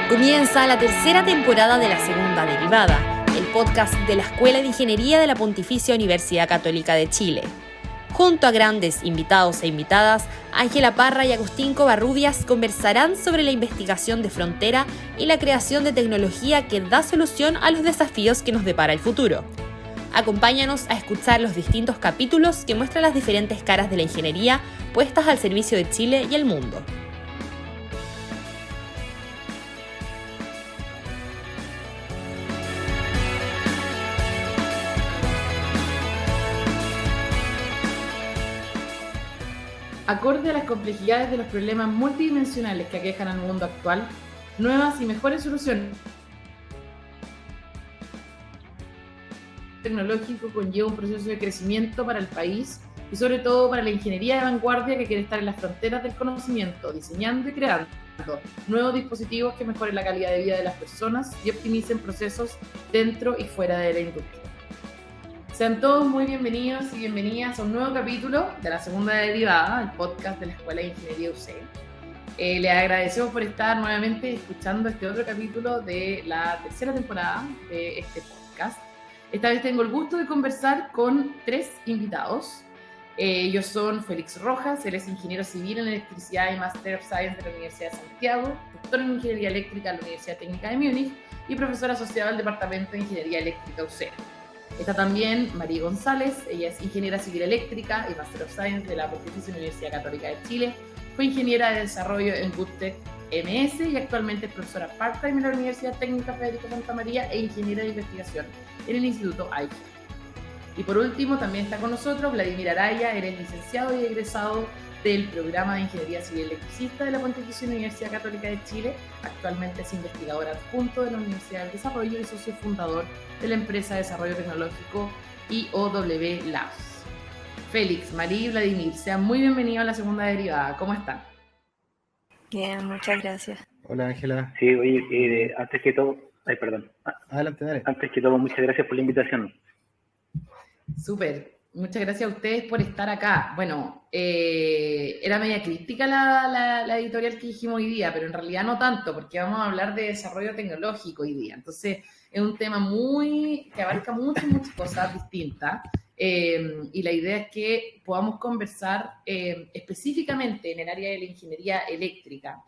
Comienza la tercera temporada de la Segunda Derivada, el podcast de la Escuela de Ingeniería de la Pontificia Universidad Católica de Chile. Junto a grandes invitados e invitadas, Ángela Parra y Agustín Covarrubias conversarán sobre la investigación de frontera y la creación de tecnología que da solución a los desafíos que nos depara el futuro. Acompáñanos a escuchar los distintos capítulos que muestran las diferentes caras de la ingeniería puestas al servicio de Chile y el mundo. Acorde a las complejidades de los problemas multidimensionales que aquejan al mundo actual, nuevas y mejores soluciones tecnológico conlleva un proceso de crecimiento para el país y sobre todo para la ingeniería de vanguardia que quiere estar en las fronteras del conocimiento, diseñando y creando nuevos dispositivos que mejoren la calidad de vida de las personas y optimicen procesos dentro y fuera de la industria. Sean todos muy bienvenidos y bienvenidas a un nuevo capítulo de la Segunda Derivada, el podcast de la Escuela de Ingeniería UC. Les agradecemos por estar nuevamente escuchando este otro capítulo de la tercera temporada de este podcast. Esta vez tengo el gusto de conversar con tres invitados. Ellos son Félix Rojas, él es ingeniero civil en electricidad y Master of Science de la Universidad de Santiago, doctor en ingeniería eléctrica de la Universidad Técnica de Múnich y profesor asociado al Departamento de Ingeniería Eléctrica UC. Está también María González, ella es ingeniera civil eléctrica y Master of Science de la Pontificia Universidad Católica de Chile. Fue ingeniera de desarrollo en Goodtech MS y actualmente es profesora part-time en la Universidad Técnica Federico Santa María e ingeniera de investigación en el Instituto AIFA. Y por último también está con nosotros Vladimir Araya, él es licenciado y egresado del programa de Ingeniería Civil Electricista de la Pontificia Universidad Católica de Chile. Actualmente es investigador adjunto de la Universidad del Desarrollo y socio fundador de la empresa de desarrollo tecnológico IOW Labs. Félix, María y Vladimir, sean muy bienvenidos a la Segunda Derivada. ¿Cómo están? Bien, muchas gracias. Hola, Ángela. Sí, oye, antes que todo, Adelante, dale. Antes que todo, muchas gracias por la invitación. Súper. Muchas gracias a ustedes por estar acá. Bueno, era media crítica la editorial que dijimos hoy día, pero en realidad no tanto, porque vamos a hablar de desarrollo tecnológico hoy día. Entonces, es un tema que abarca muchas cosas distintas. Y la idea es que podamos conversar específicamente en el área de la ingeniería eléctrica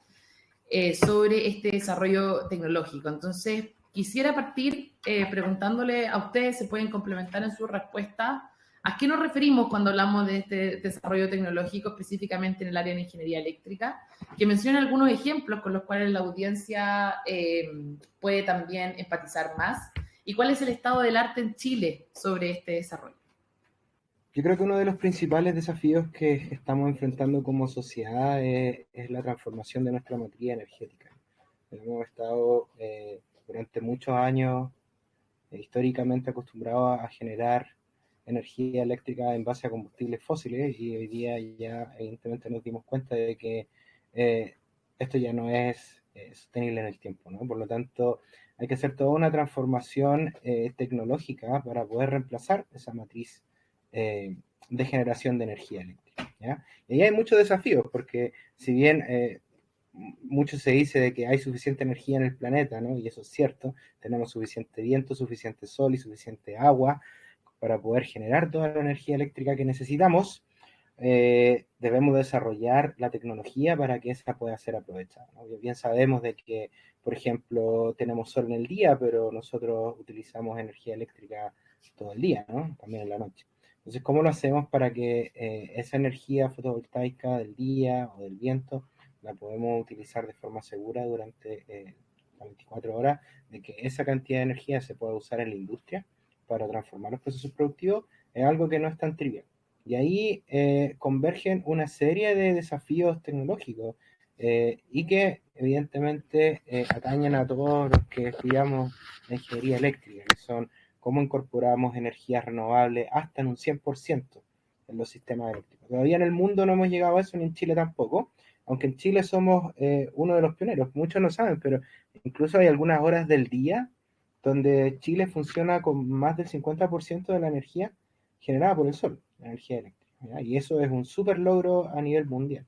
sobre este desarrollo tecnológico. Entonces, quisiera partir preguntándole a ustedes, se pueden complementar en su respuesta, ¿a qué nos referimos cuando hablamos de este desarrollo tecnológico específicamente en el área de ingeniería eléctrica? Que mencione algunos ejemplos con los cuales la audiencia puede también empatizar más. ¿Y cuál es el estado del arte en Chile sobre este desarrollo? Yo creo que uno de los principales desafíos que estamos enfrentando como sociedad es la transformación de nuestra matriz energética. Hemos estado durante muchos años históricamente acostumbrados a generar energía eléctrica en base a combustibles fósiles y hoy día ya evidentemente nos dimos cuenta de que esto ya no es sostenible en el tiempo, ¿no? Por lo tanto, hay que hacer toda una transformación tecnológica para poder reemplazar esa matriz de generación de energía eléctrica, ¿ya? Y ahí hay muchos desafíos, porque si bien mucho se dice de que hay suficiente energía en el planeta, ¿no? Y eso es cierto, tenemos suficiente viento, suficiente sol y suficiente agua para poder generar toda la energía eléctrica que necesitamos. Debemos desarrollar la tecnología para que esa pueda ser aprovechada, ¿no? Bien sabemos de que, por ejemplo, tenemos sol en el día, pero nosotros utilizamos energía eléctrica todo el día, ¿no? También en la noche. Entonces, ¿cómo lo hacemos para que esa energía fotovoltaica del día o del viento la podemos utilizar de forma segura durante las 24 horas, de que esa cantidad de energía se pueda usar en la industria para transformar los procesos productivos? Es algo que no es tan trivial. Y ahí convergen una serie de desafíos tecnológicos y que evidentemente atañen a todos los que estudiamos la ingeniería eléctrica, que son cómo incorporamos energías renovables hasta en un 100% en los sistemas eléctricos. Todavía en el mundo no hemos llegado a eso, ni en Chile tampoco, aunque en Chile somos uno de los pioneros. Muchos no saben, pero incluso hay algunas horas del día donde Chile funciona con más del 50% de la energía generada por el sol, la energía eléctrica, ¿ya? Y eso es un súper logro a nivel mundial.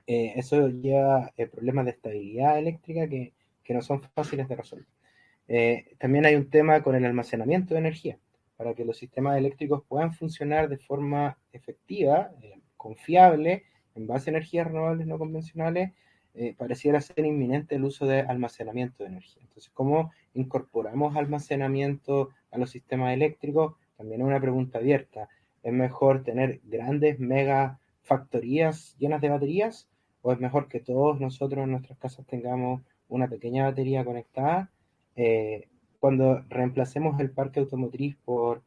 Eso lleva problemas de estabilidad eléctrica que que no son fáciles de resolver. También hay un tema con el almacenamiento de energía. Para que los sistemas eléctricos puedan funcionar de forma efectiva, confiable, en base a energías renovables no convencionales, pareciera ser inminente el uso de almacenamiento de energía. Entonces, ¿cómo incorporamos almacenamiento a los sistemas eléctricos? También es una pregunta abierta. ¿Es mejor tener grandes mega factorías llenas de baterías? ¿O es mejor que todos nosotros en nuestras casas tengamos una pequeña batería conectada? Cuando reemplacemos el parque automotriz por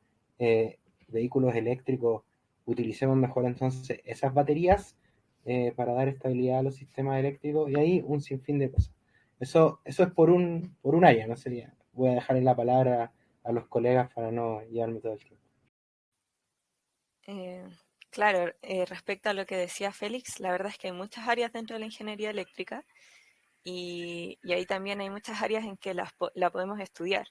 vehículos eléctricos, utilicemos mejor entonces esas baterías para dar estabilidad a los sistemas eléctricos, y ahí un sinfín de cosas. Eso es por un área, no sería. Voy a dejarle la palabra a los colegas para no llevarme todo el tiempo. Claro, respecto a lo que decía Félix, la verdad es que hay muchas áreas dentro de la ingeniería eléctrica y ahí también hay muchas áreas en que la podemos estudiar.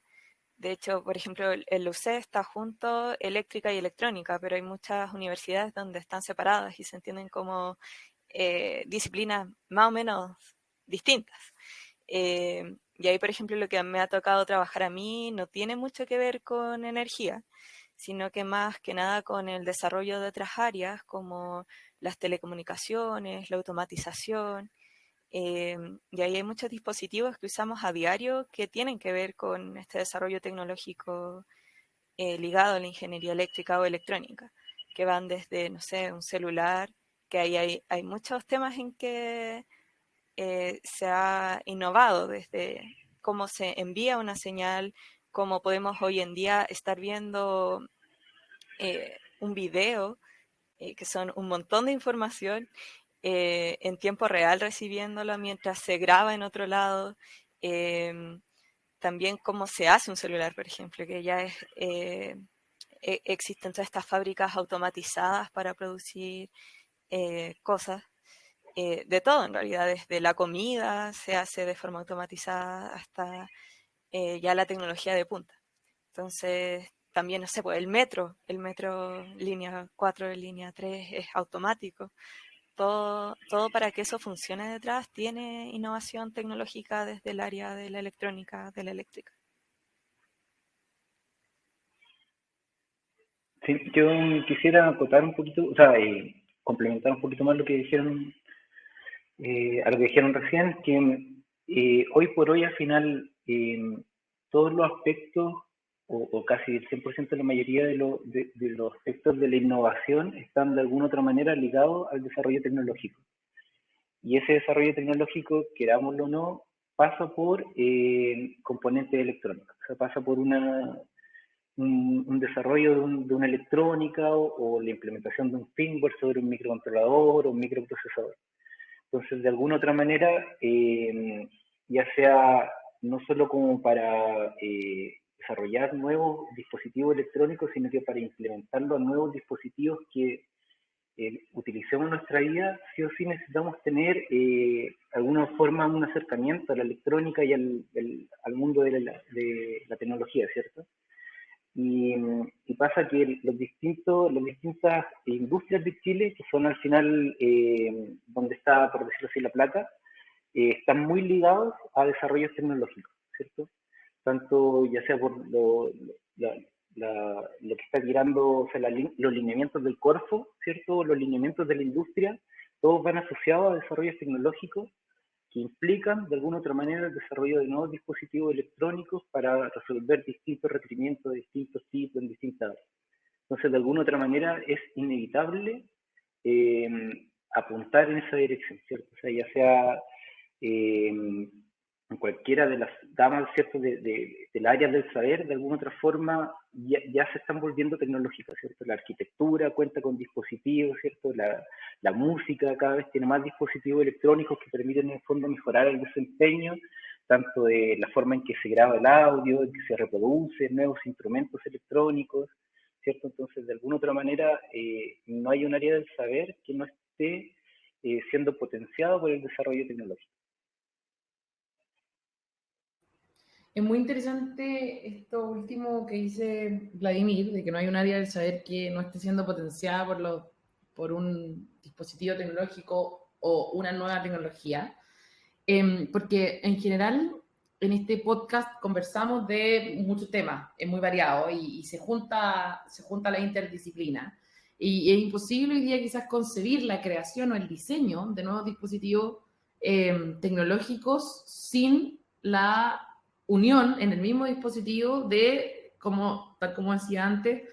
De hecho, por ejemplo, el UC está junto eléctrica y electrónica, pero hay muchas universidades donde están separadas y se entienden como disciplinas más o menos distintas. Y ahí, por ejemplo, lo que me ha tocado trabajar a mí no tiene mucho que ver con energía, sino que más que nada con el desarrollo de otras áreas como las telecomunicaciones, la automatización. Y ahí hay muchos dispositivos que usamos a diario que tienen que ver con este desarrollo tecnológico ligado a la ingeniería eléctrica o electrónica, que van desde, no sé, un celular, que ahí hay muchos temas en que se ha innovado, desde cómo se envía una señal, cómo podemos hoy en día estar viendo un video, que son un montón de información, en tiempo real recibiéndolo mientras se graba en otro lado. También cómo se hace un celular, por ejemplo, que ya existen todas estas fábricas automatizadas para producir cosas. De todo en realidad, desde la comida se hace de forma automatizada hasta ya la tecnología de punta. Entonces, también, no sé, pues el metro línea 4, línea 3 es automático. Todo para que eso funcione detrás tiene innovación tecnológica desde el área de la electrónica, de la eléctrica. Sí, yo quisiera acotar un poquito, o sea, complementar un poquito más lo que dijeron, a lo que dijeron recién, que hoy por hoy al final todos los aspectos, o casi el 100% de la mayoría de los aspectos de la innovación están de alguna otra manera ligados al desarrollo tecnológico. Y ese desarrollo tecnológico, querámoslo o no, pasa por componentes electrónicos, o sea, pasa por un desarrollo de una electrónica o la implementación de un firmware sobre un microcontrolador o un microprocesador. Entonces, de alguna otra manera, ya sea no solo como para desarrollar nuevos dispositivos electrónicos, sino que para implementarlo a nuevos dispositivos que utilicemos en nuestra vida, sí o sí necesitamos tener alguna forma, un acercamiento a la electrónica y al mundo de la tecnología, ¿cierto? Y pasa que las distintas industrias de Chile, que son al final donde está, por decirlo así, la plata, están muy ligados a desarrollos tecnológicos, ¿cierto? Tanto ya sea por lo que está tirando, o sea, los lineamientos del Corfo, ¿cierto? Los lineamientos de la industria, todos van asociados a desarrollos tecnológicos que implican de alguna otra manera el desarrollo de nuevos dispositivos electrónicos para resolver distintos requerimientos de distintos tipos en distintas áreas. Entonces, de alguna otra manera es inevitable apuntar en esa dirección, ¿cierto? O sea, ya sea en cualquiera de las gamas, ¿cierto? del área del saber, de alguna otra forma ya se están volviendo tecnológicas, ¿cierto? La arquitectura cuenta con dispositivos, ¿cierto? La música cada vez tiene más dispositivos electrónicos que permiten en el fondo mejorar el desempeño, tanto de la forma en que se graba el audio, en que se reproduce, nuevos instrumentos electrónicos, ¿cierto? Entonces, de alguna otra manera, no hay un área del saber que no esté siendo potenciado por el desarrollo tecnológico. Es muy interesante esto último que dice Vladimir, de que no hay un área del saber que no esté siendo potenciada por un dispositivo tecnológico o una nueva tecnología. Porque en general en este podcast conversamos de muchos temas, es muy variado y se junta la interdisciplina. Y es imposible hoy día quizás concebir la creación o el diseño de nuevos dispositivos tecnológicos sin la unión en el mismo dispositivo de, tal como decía antes,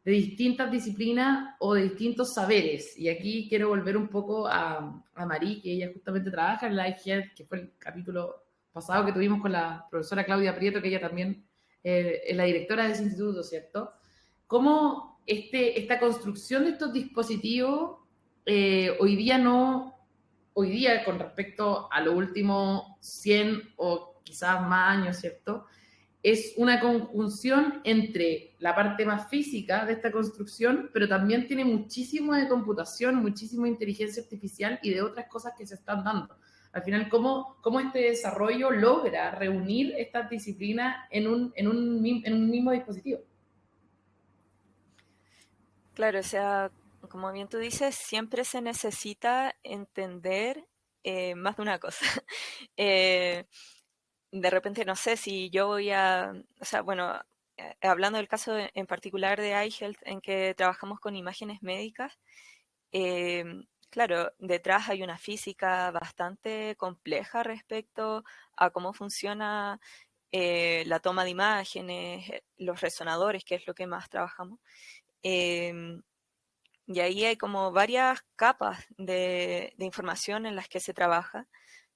de distintas disciplinas o de distintos saberes. Y aquí quiero volver un poco a Marí, que ella justamente trabaja en la IGED, que fue el capítulo pasado que tuvimos con la profesora Claudia Prieto, que ella también es la directora de ese instituto, ¿cierto? Cómo esta construcción de estos dispositivos hoy día con respecto a los últimos 100 o quizás más años, ¿cierto? Es una conjunción entre la parte más física de esta construcción, pero también tiene muchísimo de computación, muchísimo de inteligencia artificial y de otras cosas que se están dando. Al final, ¿cómo este desarrollo logra reunir estas disciplinas en un mismo dispositivo? Claro, o sea, como bien tú dices, siempre se necesita entender más de una cosa. De repente, no sé si yo voy o sea, bueno, hablando del caso en particular de iHealth, en que trabajamos con imágenes médicas, claro, detrás hay una física bastante compleja respecto a cómo funciona la toma de imágenes, los resonadores, que es lo que más trabajamos. Y ahí hay como varias capas de información en las que se trabaja,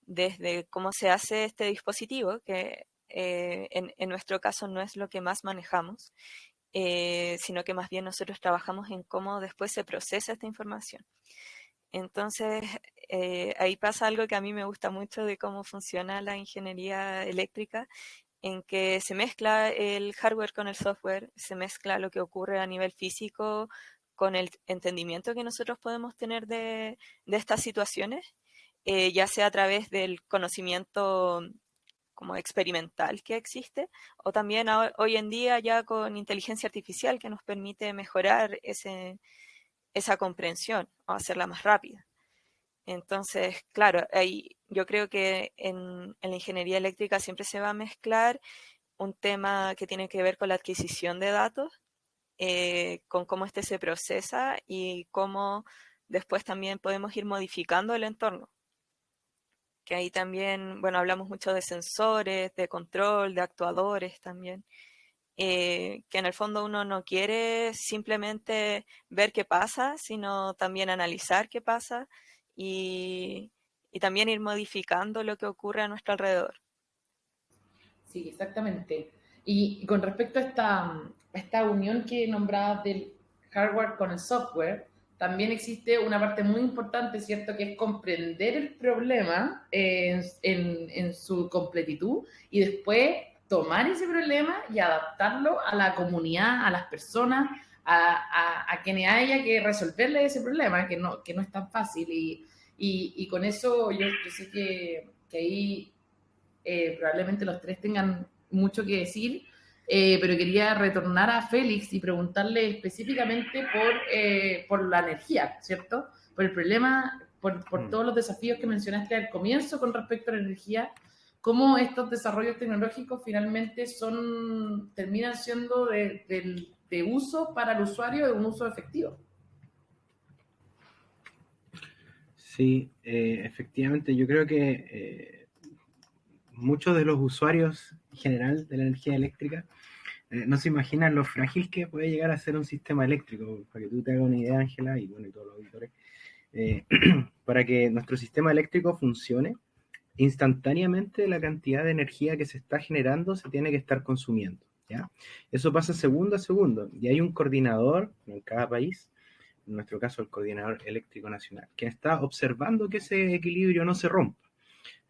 desde cómo se hace este dispositivo, que en nuestro caso no es lo que más manejamos, sino que más bien nosotros trabajamos en cómo después se procesa esta información. Entonces, ahí pasa algo que a mí me gusta mucho de cómo funciona la ingeniería eléctrica, en que se mezcla el hardware con el software, se mezcla lo que ocurre a nivel físico con el entendimiento que nosotros podemos tener de estas situaciones, ya sea a través del conocimiento como experimental que existe, o también hoy en día ya con inteligencia artificial que nos permite mejorar esa comprensión o hacerla más rápida. Entonces, claro, yo creo que en la ingeniería eléctrica siempre se va a mezclar un tema que tiene que ver con la adquisición de datos, con cómo este se procesa y cómo después también podemos ir modificando el entorno. Que ahí también, bueno, hablamos mucho de sensores, de control, de actuadores también, que en el fondo uno no quiere simplemente ver qué pasa, sino también analizar qué pasa y también ir modificando lo que ocurre a nuestro alrededor. Sí, exactamente. Y con respecto a esta unión que nombrabas del hardware con el software, también existe una parte muy importante, ¿cierto?, que es comprender el problema en su completitud y después tomar ese problema y adaptarlo a la comunidad, a las personas, a quienes haya que resolverle ese problema, que no es tan fácil. Y con eso yo sé que ahí probablemente los tres tengan mucho que decir, pero quería retornar a Félix y preguntarle específicamente por la energía, ¿cierto? Por el problema, por todos los desafíos que mencionaste al comienzo con respecto a la energía, cómo estos desarrollos tecnológicos finalmente terminan siendo de uso para el usuario, de un uso efectivo. Sí, efectivamente, yo creo que muchos de los usuarios en general de la energía eléctrica no se imaginan lo frágil que puede llegar a ser un sistema eléctrico. Para que tú te hagas una idea, Ángela, y bueno, y todos los auditores, para que nuestro sistema eléctrico funcione, instantáneamente la cantidad de energía que se está generando se tiene que estar consumiendo, ¿ya? Eso pasa segundo a segundo, y hay un coordinador en cada país, en nuestro caso el Coordinador Eléctrico Nacional, que está observando que ese equilibrio no se rompa.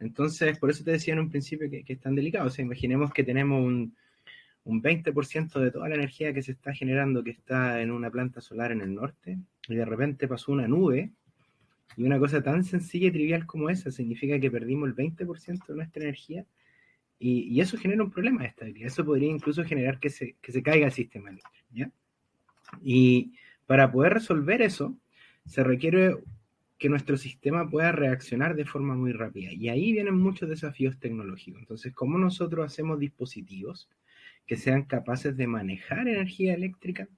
Entonces, por eso te decía en un principio que es tan delicado. O sea, imaginemos que tenemos un 20% de toda la energía que se está generando que está en una planta solar en el norte, y de repente pasó una nube, y una cosa tan sencilla y trivial como esa significa que perdimos el 20% de nuestra energía, y eso genera un problema de estabilidad. Eso podría incluso generar que se caiga el sistema eléctrico, ¿ya? Y para poder resolver eso, se requiere que nuestro sistema pueda reaccionar de forma muy rápida. Y ahí vienen muchos desafíos tecnológicos. Entonces, ¿cómo nosotros hacemos dispositivos que sean capaces de manejar energía eléctrica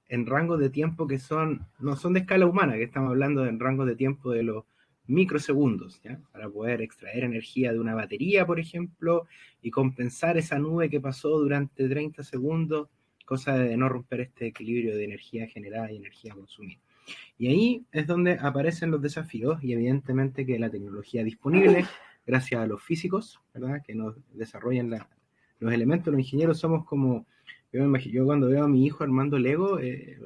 en rangos de tiempo que no son de escala humana, que estamos hablando en rangos de tiempo de los microsegundos, ¿ya? Para poder extraer energía de una batería, por ejemplo, y compensar esa nube que pasó durante 30 segundos, cosa de no romper este equilibrio de energía generada y energía consumida. Y ahí es donde aparecen los desafíos y evidentemente que la tecnología disponible, gracias a los físicos, ¿verdad? Que nos desarrollan los elementos, los ingenieros somos como, yo cuando veo a mi hijo armando Lego,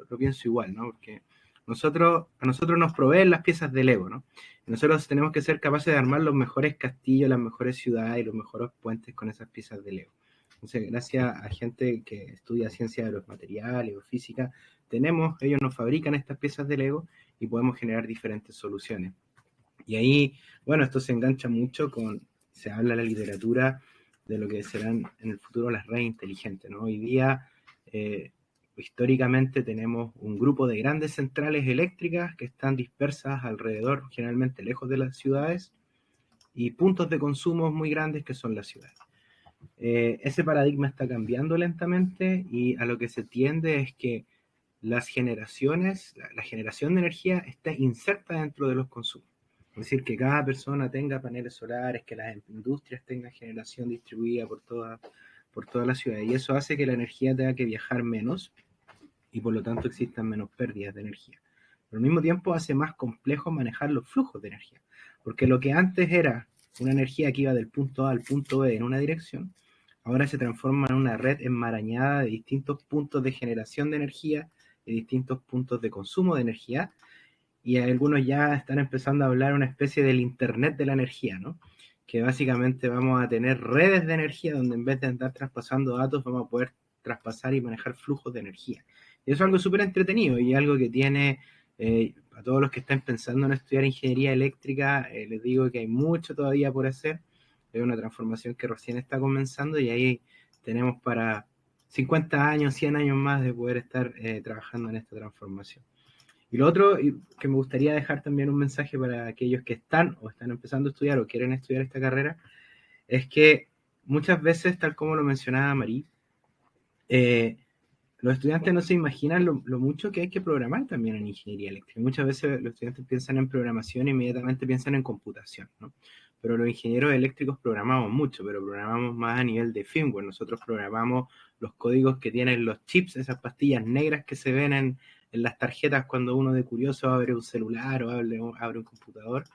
lo pienso igual, ¿no? Porque a nosotros nos proveen las piezas de Lego, ¿no? Y nosotros tenemos que ser capaces de armar los mejores castillos, las mejores ciudades y los mejores puentes con esas piezas de Lego. Entonces, gracias a gente que estudia ciencia de los materiales o física, ellos nos fabrican estas piezas de Lego y podemos generar diferentes soluciones. Y ahí, bueno, esto se engancha mucho se habla en la literatura de lo que serán en el futuro las redes inteligentes, ¿no? Hoy día, históricamente tenemos un grupo de grandes centrales eléctricas que están dispersas alrededor, generalmente lejos de las ciudades, y puntos de consumo muy grandes que son las ciudades. Ese paradigma está cambiando lentamente y a lo que se tiende es que la generación de energía está inserta dentro de los consumos. Es decir, que cada persona tenga paneles solares, que las industrias tengan generación distribuida por toda la ciudad. Y eso hace que la energía tenga que viajar menos y por lo tanto existan menos pérdidas de energía. Pero al mismo tiempo hace más complejo manejar los flujos de energía. Porque lo que antes era una energía que iba del punto A al punto B en una dirección, ahora se transforma en una red enmarañada de distintos puntos de generación de energía y distintos puntos de consumo de energía, y algunos ya están empezando a hablar una especie del Internet de la energía, ¿no? Que básicamente vamos a tener redes de energía donde en vez de andar traspasando datos vamos a poder traspasar y manejar flujos de energía. Y eso es algo súper entretenido y algo que tiene, a todos los que están pensando en estudiar ingeniería eléctrica, les digo que hay mucho todavía por hacer. Es una transformación que recién está comenzando y ahí tenemos para 50 años, 100 años más de poder estar trabajando en esta transformación. Y lo otro que me gustaría dejar también un mensaje para aquellos que están empezando a estudiar o quieren estudiar esta carrera, es que muchas veces, tal como lo mencionaba Marí, los estudiantes no se imaginan lo mucho que hay que programar también en ingeniería eléctrica. Muchas veces los estudiantes piensan en programación e inmediatamente piensan en computación, ¿no? Pero los ingenieros eléctricos programamos mucho, pero programamos más a nivel de firmware. Nosotros programamos los códigos que tienen los chips, esas pastillas negras que se ven en las tarjetas cuando uno de curioso abre un celular o abre un computador.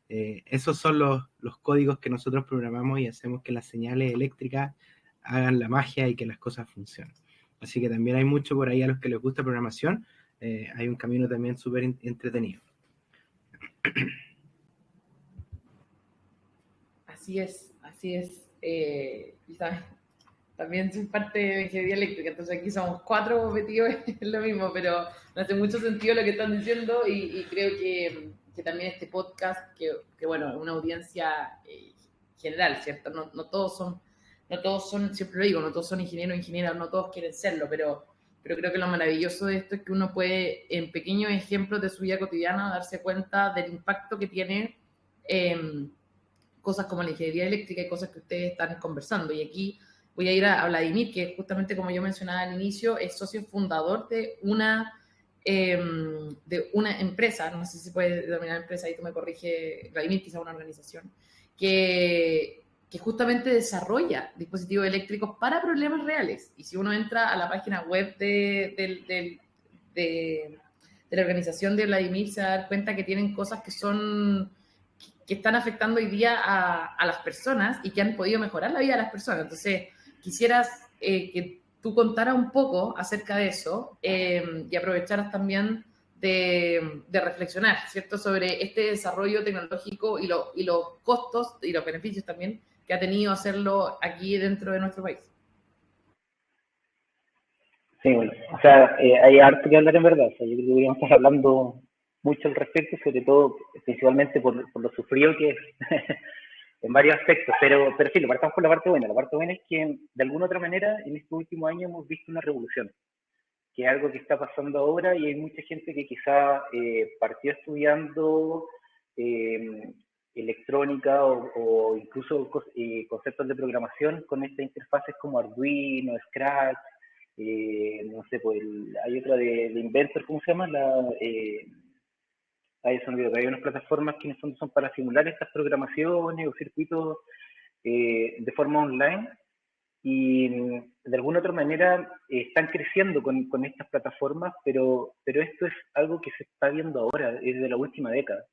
Esos son los códigos que nosotros programamos y hacemos que las señales eléctricas hagan la magia y que las cosas funcionen. Así que también hay mucho por ahí a los que les gusta programación. Hay un camino también súper entretenido. Así es. Quizás también soy parte de ingeniería eléctrica, entonces aquí somos 4 metidos en lo mismo, pero me hace mucho sentido lo que están diciendo y creo que también este podcast, que bueno, es una audiencia general, ¿cierto? No todos son, siempre lo digo, no todos son ingenieros o ingenieras, no todos quieren serlo, pero creo que lo maravilloso de esto es que uno puede, en pequeños ejemplos de su vida cotidiana, darse cuenta del impacto que tiene cosas como la ingeniería eléctrica y cosas que ustedes están conversando. Y aquí voy a ir a Vladimir, que justamente como yo mencionaba al inicio, es socio fundador de una empresa, no sé si se puede denominar empresa, ahí tú me corrige, Vladimir, quizá una organización, que justamente desarrolla dispositivos eléctricos para problemas reales. Y si uno entra a la página web de la organización de Vladimir, se va a dar cuenta que tienen cosas que están afectando hoy día a las personas y que han podido mejorar la vida de las personas. Entonces, quisieras que tú contaras un poco acerca de eso y aprovecharas también de reflexionar, ¿cierto?, sobre este desarrollo tecnológico y los costos y los beneficios también que ha tenido hacerlo aquí dentro de nuestro país. Sí, bueno, o sea, hay harto que hablar en verdad. O sea, yo creo que deberíamos estar hablando mucho al respecto, sobre todo, principalmente por lo sufrido que es en varios aspectos, pero sí, lo partamos por la parte buena. La parte buena es que, de alguna otra manera, en estos últimos años hemos visto una revolución, que es algo que está pasando ahora y hay mucha gente que quizá partió estudiando electrónica o incluso conceptos de programación con estas interfaces como Arduino, Scratch, no sé, pues hay otra de Inventor, ¿cómo se llama? Ahí se me olvidó, pero hay unas plataformas que en el fondo son para simular estas programaciones o circuitos de forma online y de alguna otra manera están creciendo con estas plataformas, pero esto es algo que se está viendo ahora, desde la última década.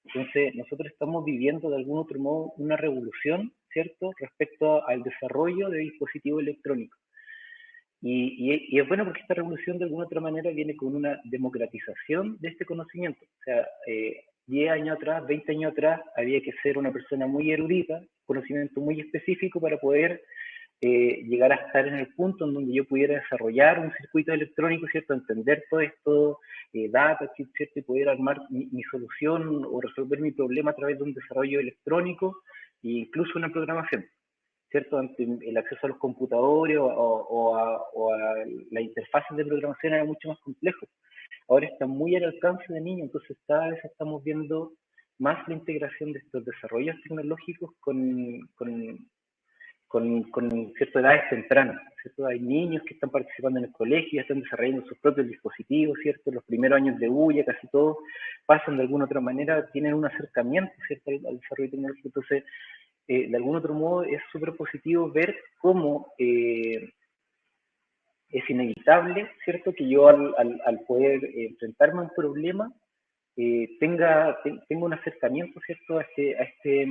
Entonces, nosotros estamos viviendo de algún otro modo una revolución, ¿cierto?, respecto al desarrollo de dispositivos electrónicos. Y es bueno porque esta revolución de alguna otra manera viene con una democratización de este conocimiento. O sea, 10 años atrás, 20 años atrás, había que ser una persona muy erudita, conocimiento muy específico para poder llegar a estar en el punto en donde yo pudiera desarrollar un circuito electrónico, ¿cierto? Entender todo esto, data, ¿cierto? Y poder armar mi solución o resolver mi problema a través de un desarrollo electrónico e incluso una programación, ¿cierto? Ante el acceso a los computadores o a las interfaces de programación era mucho más complejo. Ahora está muy al alcance de niños, entonces cada vez estamos viendo más la integración de estos desarrollos tecnológicos con ciertas edades tempranas, ¿cierto? Hay niños que están participando en el colegio, están desarrollando sus propios dispositivos, ¿cierto? Los primeros años de UYA, casi todos pasan de alguna otra manera, tienen un acercamiento, ¿cierto?, al desarrollo tecnológico. Entonces, de algún otro modo es súper positivo ver cómo es inevitable, ¿cierto?, que yo al poder enfrentarme a un problema tenga un acercamiento, ¿cierto?, a este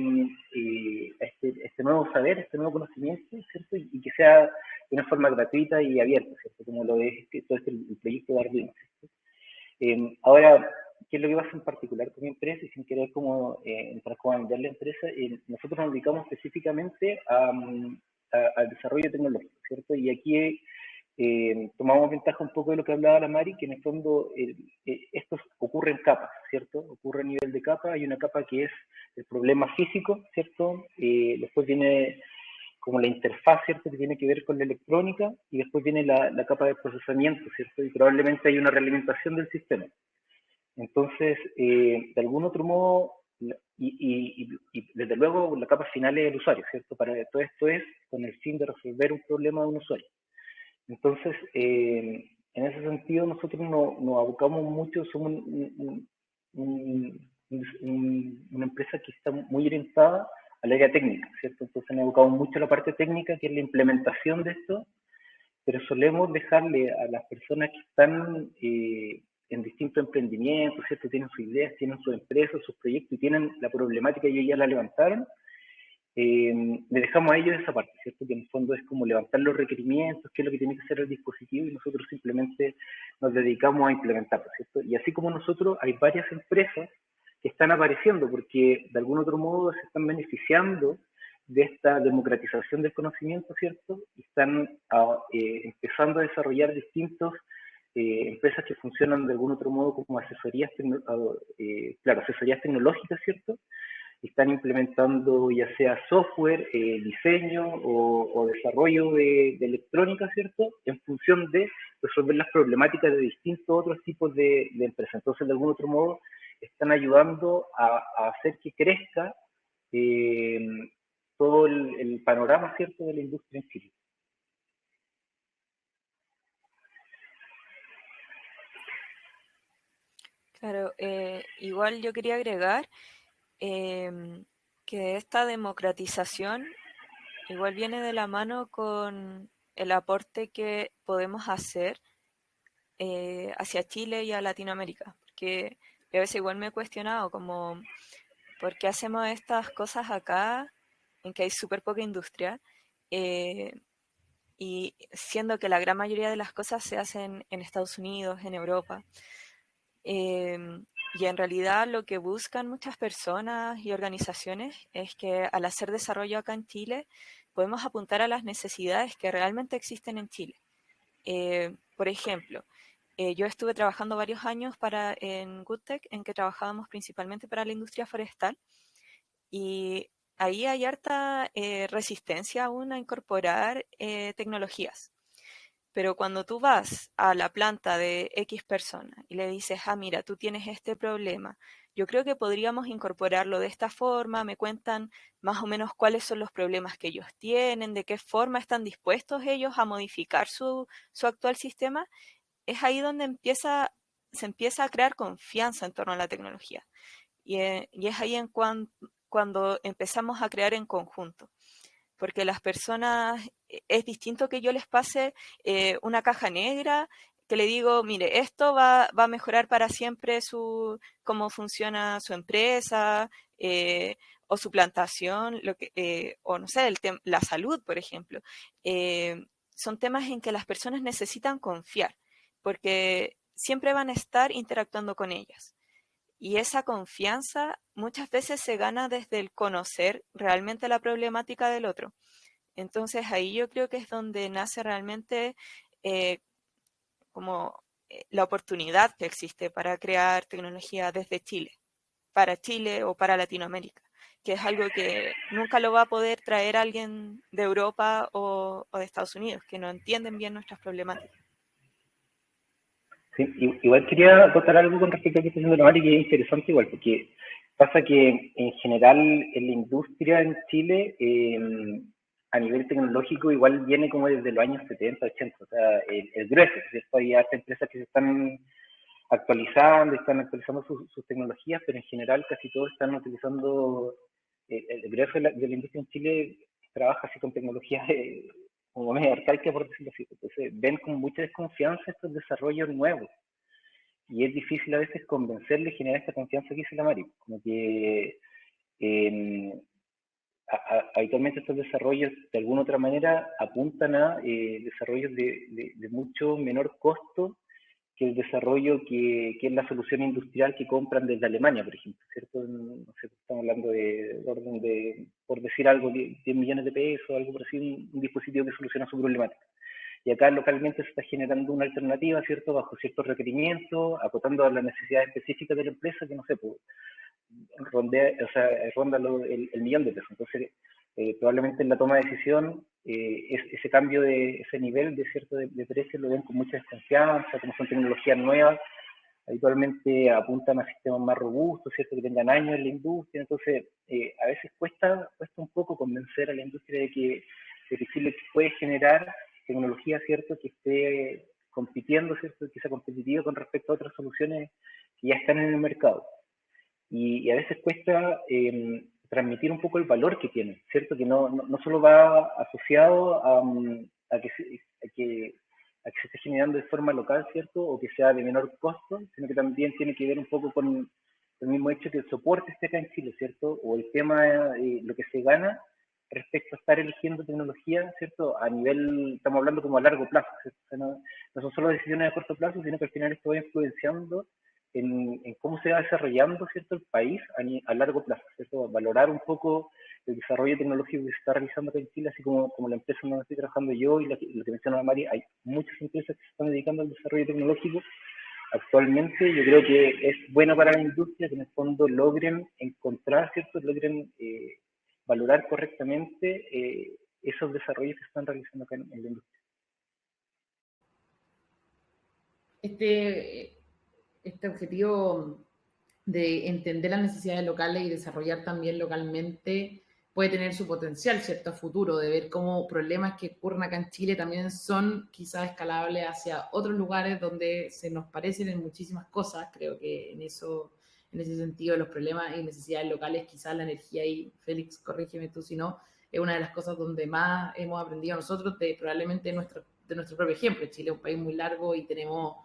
nuevo saber, este nuevo conocimiento, ¿cierto?, y que sea de una forma gratuita y abierta, ¿cierto?, como lo es todo el proyecto de Arduino, ¿cierto? Ahora, ¿qué es lo que pasa en particular con mi empresa? Y sin querer como entrar como a vender la empresa, nosotros nos dedicamos específicamente al desarrollo tecnológico, ¿cierto? Y aquí tomamos ventaja un poco de lo que hablaba la Mari, que en el fondo esto ocurre en capas, ¿cierto? Ocurre a nivel de capa, hay una capa que es el problema físico, ¿cierto? Después viene como la interfaz, ¿cierto?, que tiene que ver con la electrónica, y después viene la capa de procesamiento, ¿cierto? Y probablemente hay una realimentación del sistema. Entonces, de algún otro modo, y desde luego la capa final es el usuario, ¿cierto? Para todo esto es con el fin de resolver un problema de un usuario. Entonces, en ese sentido, nosotros nos abocamos mucho, somos una empresa que está muy orientada al área técnica, ¿cierto? Entonces nos abocamos mucho a la parte técnica, que es la implementación de esto, pero solemos dejarle a las personas que están en distintos emprendimientos, ¿cierto? Tienen sus ideas, tienen sus empresas, sus proyectos y tienen la problemática y ellos ya la levantaron. Le dejamos a ellos esa parte, ¿cierto? Que en el fondo es como levantar los requerimientos, qué es lo que tiene que hacer el dispositivo, y nosotros simplemente nos dedicamos a implementarlo, ¿cierto? Y así como nosotros, hay varias empresas que están apareciendo porque de algún otro modo se están beneficiando de esta democratización del conocimiento, ¿cierto? Y están empezando a desarrollar distintos empresas que funcionan de algún otro modo como asesorías, asesorías tecnológicas, ¿cierto? Están implementando ya sea software, diseño o desarrollo de electrónica, ¿cierto?, en función de resolver las problemáticas de distintos otros tipos de empresas. Entonces, de algún otro modo, están ayudando a hacer que crezca todo el panorama, ¿cierto?, de la industria en Chile. Claro, igual yo quería agregar que esta democratización igual viene de la mano con el aporte que podemos hacer hacia Chile y a Latinoamérica, porque a veces igual me he cuestionado como por qué hacemos estas cosas acá en que hay súper poca industria y siendo que la gran mayoría de las cosas se hacen en Estados Unidos, en Europa. Y en realidad lo que buscan muchas personas y organizaciones es que al hacer desarrollo acá en Chile podemos apuntar a las necesidades que realmente existen en Chile. Por ejemplo, yo estuve trabajando varios años en Goodtech, en que trabajábamos principalmente para la industria forestal, y ahí hay harta resistencia aún a incorporar tecnologías. Pero cuando tú vas a la planta de X persona y le dices, mira, tú tienes este problema, yo creo que podríamos incorporarlo de esta forma, me cuentan más o menos cuáles son los problemas que ellos tienen, de qué forma están dispuestos ellos a modificar su actual sistema, es ahí donde se empieza a crear confianza en torno a la tecnología. Y es ahí cuando empezamos a crear en conjunto. Porque las personas, es distinto que yo les pase una caja negra, que le digo, mire, esto va a mejorar para siempre cómo funciona su empresa, o su plantación, o no sé, la salud, por ejemplo. Son temas en que las personas necesitan confiar, porque siempre van a estar interactuando con ellas. Y esa confianza muchas veces se gana desde el conocer realmente la problemática del otro. Entonces ahí yo creo que es donde nace realmente eh, como la oportunidad que existe para crear tecnología desde Chile, para Chile o para Latinoamérica, que es algo que nunca lo va a poder traer alguien de Europa o de Estados Unidos, que no entienden bien nuestras problemáticas. Sí, igual quería acotar algo con respecto a lo que está diciendo la Mari, que es interesante igual, porque pasa que en general en la industria en Chile, a nivel tecnológico, igual viene como desde los años 70, 80, o sea, el grueso, ¿cierto? Hay hartas empresas que se están están actualizando sus tecnologías, pero en general casi todos están utilizando, el grueso de la industria en Chile trabaja así con tecnologías como medio arcaica, por decirlo así. Entonces ven con mucha desconfianza estos desarrollos nuevos. Y es difícil a veces convencerle y generar esta confianza que dice la Mari. Como que habitualmente estos desarrollos de alguna otra manera apuntan a desarrollos de mucho menor costo que el desarrollo que es la solución industrial que compran desde Alemania, por ejemplo, ¿cierto? No sé, estamos hablando de orden de, por decir algo, 10 millones de pesos, algo por así, un dispositivo que soluciona su problemática. Y acá localmente se está generando una alternativa, ¿cierto? Bajo ciertos requerimientos, acotando a las necesidades específicas de la empresa, que no sé, pues, ronda el millón de pesos. Entonces, probablemente en la toma de decisión, ese cambio de ese nivel de cierto de precio lo ven con mucha desconfianza, como son tecnologías nuevas, habitualmente apuntan a sistemas más robustos, ¿cierto? Que tengan años en la industria. Entonces, a veces cuesta un poco convencer a la industria de que Chile puede generar tecnología, ¿cierto? Que esté compitiendo, ¿cierto? Que sea competitiva con respecto a otras soluciones que ya están en el mercado. Y a veces cuesta transmitir un poco el valor que tiene, ¿cierto? Que no solo va asociado a que se esté generando de forma local, ¿cierto? O que sea de menor costo, sino que también tiene que ver un poco con el mismo hecho que el soporte esté acá en Chile, ¿cierto? O el tema, lo que se gana respecto a estar eligiendo tecnología, ¿cierto? A nivel, estamos hablando como a largo plazo, ¿cierto? O sea, no son solo decisiones a corto plazo, sino que al final esto va influenciando en cómo se va desarrollando, ¿cierto? El país a largo plazo, ¿cierto? Valorar un poco el desarrollo tecnológico que se está realizando acá en Chile, así como la empresa donde estoy trabajando yo y lo que menciona Mari, hay muchas empresas que se están dedicando al desarrollo tecnológico. Actualmente yo creo que es bueno para la industria que en el fondo logren encontrar, ¿cierto? Logren valorar correctamente esos desarrollos que se están realizando acá en la industria. Este objetivo de entender las necesidades locales y desarrollar también localmente puede tener su potencial, ¿cierto?, a futuro, de ver cómo problemas que ocurren acá en Chile también son quizás escalables hacia otros lugares donde se nos parecen en muchísimas cosas. Creo que en ese sentido, los problemas y necesidades locales, quizás la energía, y Félix, corrígeme tú si no, es una de las cosas donde más hemos aprendido nosotros, probablemente de nuestro propio ejemplo. Chile es un país muy largo y tenemos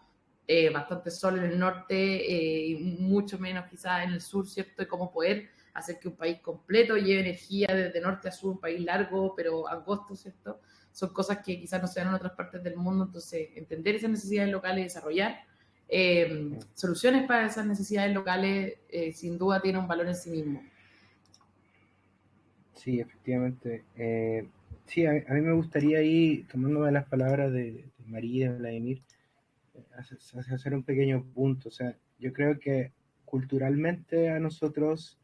bastante sol en el norte y mucho menos quizás en el sur, ¿cierto? Y cómo poder hacer que un país completo lleve energía desde norte a sur, un país largo pero angosto, ¿cierto? Son cosas que quizás no se dan en otras partes del mundo. Entonces, entender esas necesidades locales y desarrollar soluciones para esas necesidades locales sin duda tiene un valor en sí mismo. Sí, efectivamente. Sí, a mí me gustaría ahí, tomándome las palabras de María y de Vladimir, hacer un pequeño punto. O sea, yo creo que culturalmente a nosotros,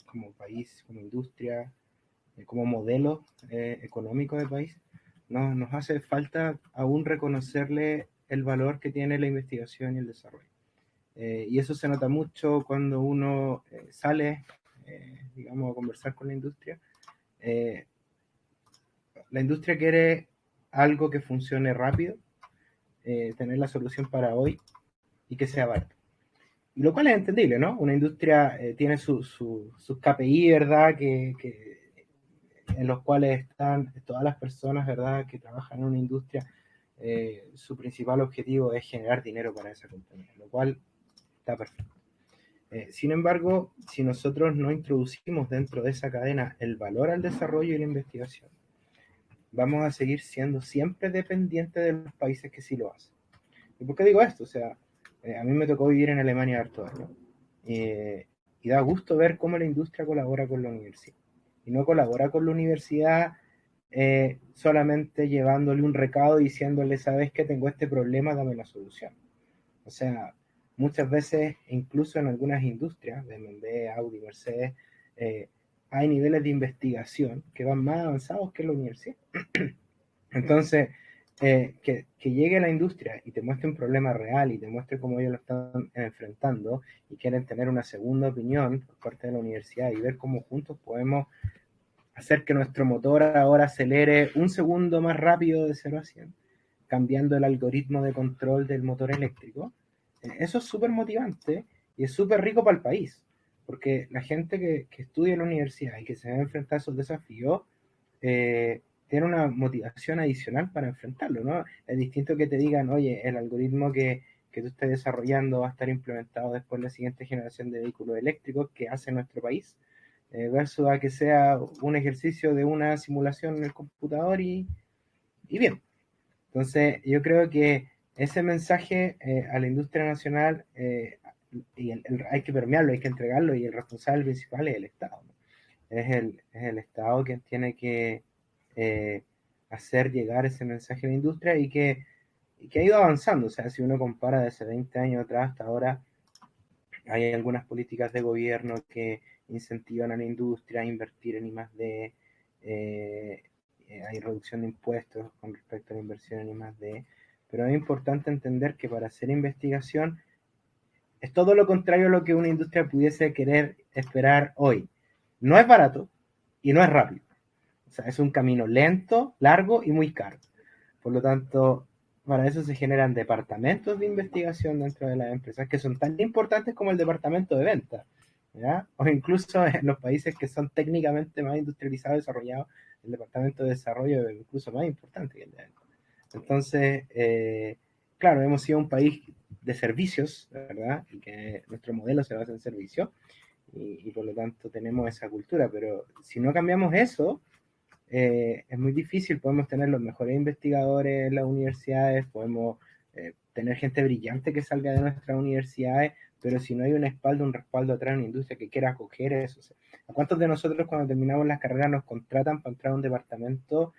como país, como industria, como modelo económico de país, nos hace falta aún reconocerle el valor que tiene la investigación y el desarrollo. Y eso se nota mucho cuando uno sale, digamos, a conversar con la industria. La industria quiere algo que funcione rápido, tener la solución para hoy y que sea barato. Y lo cual es entendible, ¿no? Una industria tiene sus KPI, ¿verdad? En los cuales están todas las personas, ¿verdad?, que trabajan en una industria. Su principal objetivo es generar dinero para esa compañía, lo cual está perfecto. Sin embargo, si nosotros no introducimos dentro de esa cadena el valor al desarrollo y la investigación, vamos a seguir siendo siempre dependientes de los países que sí lo hacen. ¿Y por qué digo esto? O sea, a mí me tocó vivir en Alemania hartos años. Y da gusto ver cómo la industria colabora con la universidad. Y no colabora con la universidad solamente llevándole un recado diciéndole, sabes que tengo este problema, dame la solución. O sea, muchas veces, incluso en algunas industrias, BMW, Audi, Mercedes, hay niveles de investigación que van más avanzados que la universidad. Entonces, que llegue la industria y te muestre un problema real y te muestre cómo ellos lo están enfrentando y quieren tener una segunda opinión por parte de la universidad y ver cómo juntos podemos hacer que nuestro motor ahora acelere un segundo más rápido de 0 a 100, cambiando el algoritmo de control del motor eléctrico. Eso es súper motivante y es súper rico para el país, porque la gente que estudia en la universidad y que se va a enfrentar a esos desafíos, tiene una motivación adicional para enfrentarlo, ¿no? Es distinto que te digan, oye, el algoritmo que tú estás desarrollando va a estar implementado después en la siguiente generación de vehículos eléctricos que hace nuestro país, versus a que sea un ejercicio de una simulación en el computador y bien. Entonces, yo creo que ese mensaje a la industria nacional hay que permearlo, hay que entregarlo, y el responsable principal es el Estado, ¿no? Es el Estado quien tiene que hacer llegar ese mensaje a la industria y que ha ido avanzando. O sea, si uno compara desde 20 años atrás hasta ahora, hay algunas políticas de gobierno que incentivan a la industria a invertir en I+D, hay reducción de impuestos con respecto a la inversión en I+D, pero es importante entender que para hacer investigación es todo lo contrario a lo que una industria pudiese querer esperar hoy. No es barato y no es rápido. O sea, es un camino lento, largo y muy caro. Por lo tanto, para eso se generan departamentos de investigación dentro de las empresas que son tan importantes como el departamento de venta, ¿ya? O incluso en los países que son técnicamente más industrializados y desarrollados, el departamento de desarrollo es incluso más importante que el de venta. Entonces, claro, hemos sido un país de servicios, ¿verdad? Y que nuestro modelo se basa en servicios y por lo tanto tenemos esa cultura, pero si no cambiamos eso, es muy difícil. Podemos tener los mejores investigadores en las universidades, podemos tener gente brillante que salga de nuestras universidades, pero si no hay un respaldo atrás en una industria que quiera acoger eso. O sea, ¿a cuántos de nosotros cuando terminamos las carreras nos contratan para entrar a un departamento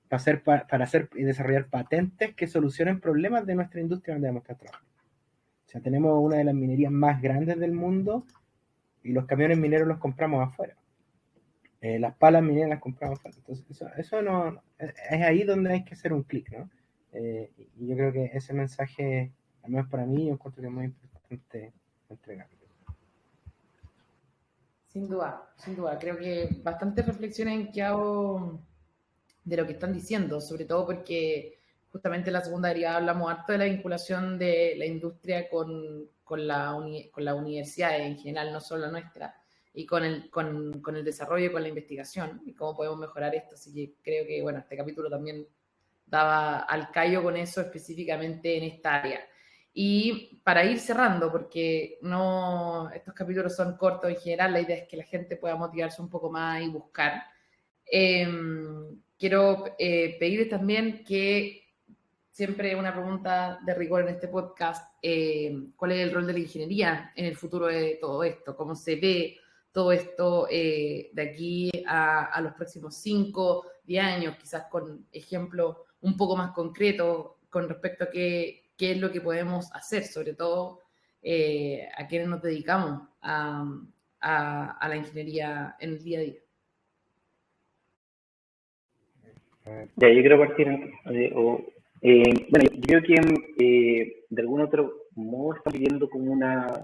para hacer y desarrollar patentes que solucionen problemas de nuestra industria donde vamos a estar trabajando? O sea, tenemos una de las minerías más grandes del mundo y los camiones mineros los compramos afuera. Las palas mineras las compramos afuera. Entonces, eso no es ahí donde hay que hacer un clic, ¿no? Y yo creo que ese mensaje, al menos para mí, yo encuentro que es muy importante entregarlo. Sin duda, sin duda. Creo que bastantes reflexiones que hago de lo que están diciendo, sobre todo porque justamente en la segunda derivada hablamos harto de la vinculación de la industria con la universidad en general, no solo la nuestra, y con el desarrollo y con la investigación, y cómo podemos mejorar esto. Así que creo que, bueno, este capítulo también daba al callo con eso específicamente en esta área. Y para ir cerrando, porque no, estos capítulos son cortos en general, la idea es que la gente pueda motivarse un poco más y buscar. Quiero pedirles también que siempre una pregunta de rigor en este podcast, ¿cuál es el rol de la ingeniería en el futuro de todo esto? ¿Cómo se ve todo esto de aquí a los próximos 5, 10 años? Quizás con ejemplos un poco más concretos con respecto a qué es lo que podemos hacer, sobre todo a quienes nos dedicamos a la ingeniería en el día a día. Ya, yo quiero partir bueno, yo creo que de algún otro modo estamos viviendo como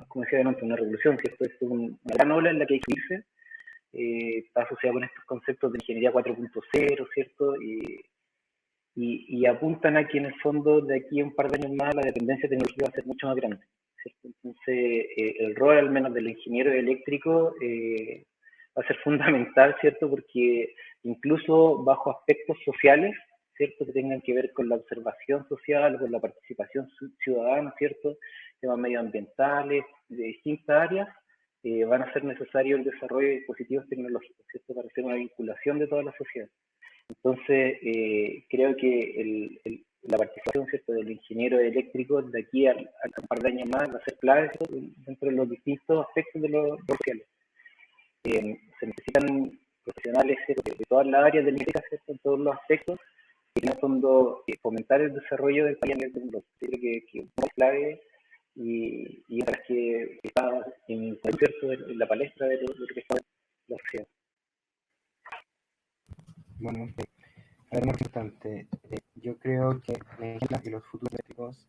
como decía delante, una revolución, ¿cierto? Es una gran ola en la que hay que irse, está asociada con estos conceptos de ingeniería 4.0, ¿cierto? Y apuntan a que en el fondo de aquí a un par de años más la dependencia tecnológica va a ser mucho más grande, ¿cierto? Entonces el rol al menos del ingeniero eléctrico va a ser fundamental, ¿cierto? Porque incluso bajo aspectos sociales, ¿cierto? Que tengan que ver con la observación social, con la participación ciudadana, ¿cierto? Temas medioambientales, de distintas áreas, van a ser necesarios el desarrollo de dispositivos tecnológicos, ¿cierto? Para hacer una vinculación de toda la sociedad. Entonces, creo que la participación, ¿cierto?, del ingeniero eléctrico de aquí a un par de años más va a ser clave, ¿cierto?, dentro de los distintos aspectos de los sociales. Se necesitan profesionales, ¿cierto?, de todas las áreas de la ingeniería, ¿cierto?, en todos los aspectos, y en el fondo fomentar el desarrollo del país en el tecnológico. Creo que es clave y para que está en la palestra de lo que está la sociedad. Bueno, a ver, muy importante. Yo creo que los futuros eléctricos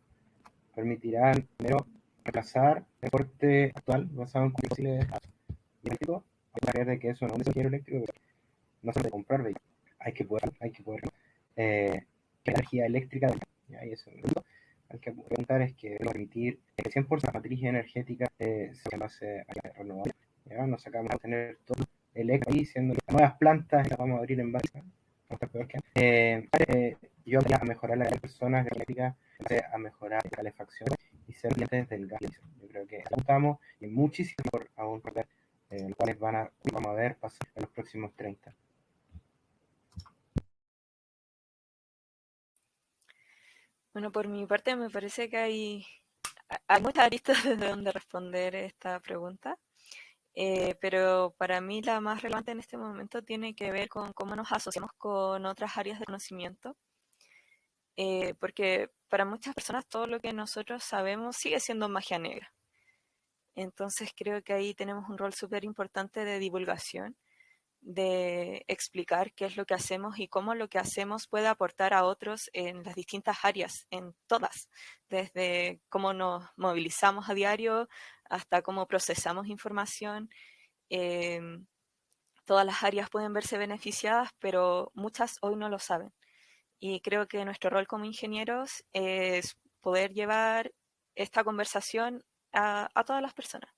permitirán primero reemplazar el transporte actual basado en combustibles eléctricos. A pesar de que eso no es un ingeniero eléctrico, pero no solo de comprar vehículos, hay que poder que la energía eléctrica ¿ya? Y eso hay que preguntar es que permitir que el 100% de la matriz energética se base a renovables. ¿Ya? Nos sacamos a tener todo eléctrico ahí, siendo las nuevas plantas las vamos a abrir en base yo voy a mejorar la personas eléctricas, a mejorar la calefacción y ser clientes del gas. Yo creo que apuntamos y muchísimo por aún perder, los cuales vamos a ver pasar en los próximos 30. Bueno, por mi parte me parece que hay muchas aristas desde donde responder esta pregunta. Pero para mí la más relevante en este momento tiene que ver con cómo nos asociamos con otras áreas de conocimiento, porque para muchas personas todo lo que nosotros sabemos sigue siendo magia negra. Entonces creo que ahí tenemos un rol súper importante de divulgación, de explicar qué es lo que hacemos y cómo lo que hacemos puede aportar a otros en las distintas áreas, en todas, desde cómo nos movilizamos a diario hasta cómo procesamos información. Todas las áreas pueden verse beneficiadas, pero muchas hoy no lo saben. Y creo que nuestro rol como ingenieros es poder llevar esta conversación a todas las personas.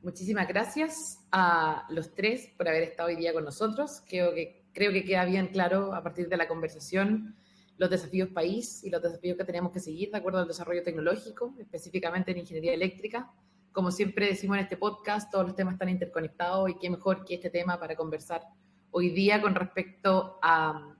Muchísimas gracias a los tres por haber estado hoy día con nosotros. Creo que queda bien claro a partir de la conversación los desafíos país y los desafíos que tenemos que seguir de acuerdo al desarrollo tecnológico, específicamente en ingeniería eléctrica. Como siempre decimos en este podcast, todos los temas están interconectados y qué mejor que este tema para conversar hoy día con respecto a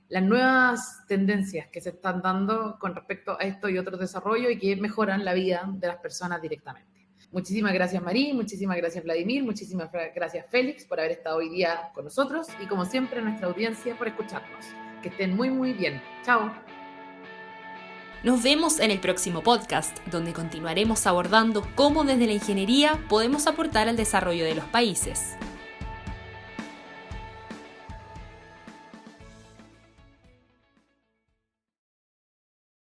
las nuevas tendencias que se están dando con respecto a esto y otros desarrollos y que mejoran la vida de las personas directamente. Muchísimas gracias, Marí, muchísimas gracias, Vladimir, muchísimas gracias, Félix, por haber estado hoy día con nosotros y, como siempre, a nuestra audiencia por escucharnos. Que estén muy, muy bien. Chao. Nos vemos en el próximo podcast, donde continuaremos abordando cómo desde la ingeniería podemos aportar al desarrollo de los países.